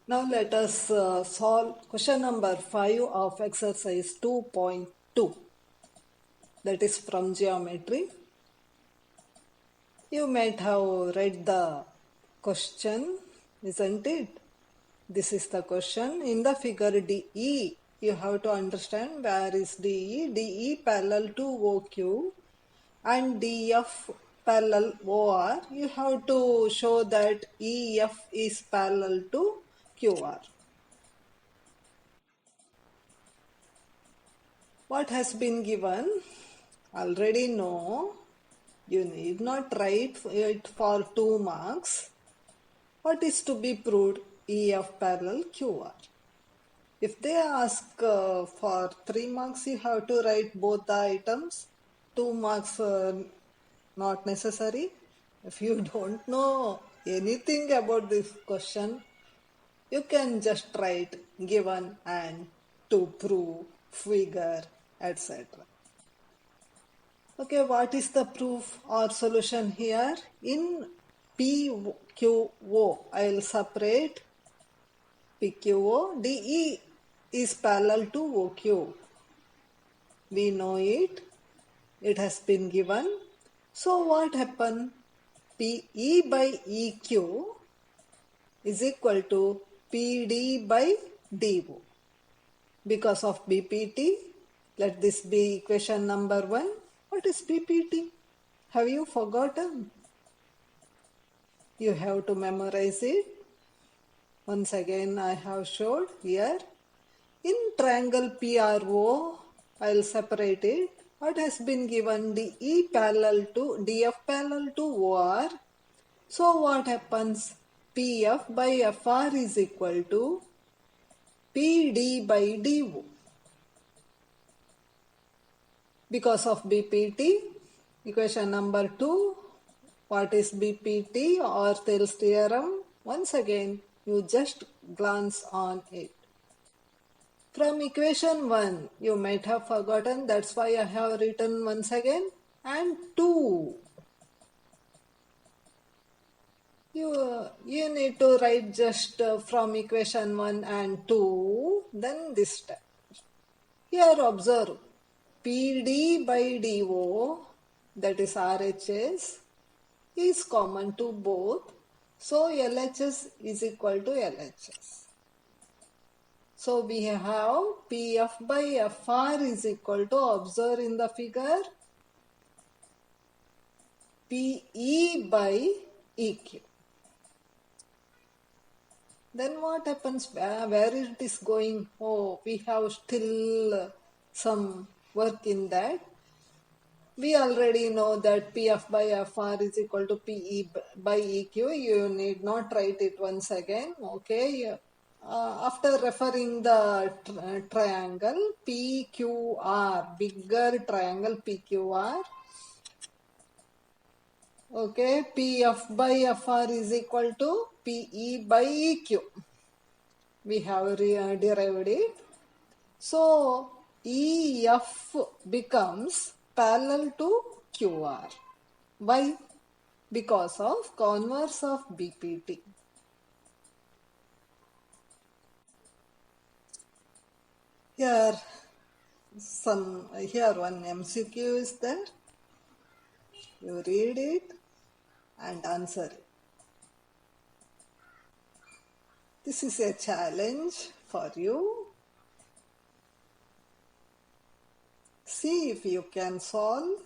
Now let us solve question number 5 of exercise 2.2, that is from geometry. You might have read the question, isn't it? This is the question. In the figure DE, you have to understand where is DE. DE parallel to OQ and DF parallel OR. You have to show that EF is parallel to QR. What has been given? Already know. You need not write it for 2 marks. What is to be proved? EF parallel QR. If they ask for 3 marks, you have to write both the items. 2 marks not necessary. If you don't know anything about this question, you can just write given and to prove, figure, etc. Okay, what is the proof or solution here? In PQO, I will separate PQO. DE is parallel to OQ. We know it. It has been given. So what happened? PE by EQ is equal to PD by DO. Because of BPT, let this be equation number 1. What is BPT? Have you forgotten? You have to memorize it. Once again, I have showed here. In triangle PRO, I will separate it. What has been given? DE parallel to DF parallel to OR. So what happens? PF by FR is equal to PD by DO. Because of BPT, equation number 2, what is BPT or Thales theorem? Once again, you just glance on it. From equation 1, you might have forgotten, that's why I have written once again, and 2. You need to write just from equation 1 and 2, then this step. Here observe, PD by DO, that is RHS, is common to both. So LHS is equal to LHS. So we have PF by FR is equal to, observe in the figure, PE by EQ. Then what happens? Where it is going? Oh, we have still some work in that. We already know that PF by FR is equal to PE by EQ. You need not write it once again. Okay. After referring the triangle PQR, bigger triangle PQR. Okay, PF by FR is equal to PE by EQ. We have derived it. So, EF becomes parallel to QR. Why? Because of converse of BPT. Here one MCQ is there. You read it and answer it. This is a challenge for you. See if you can solve.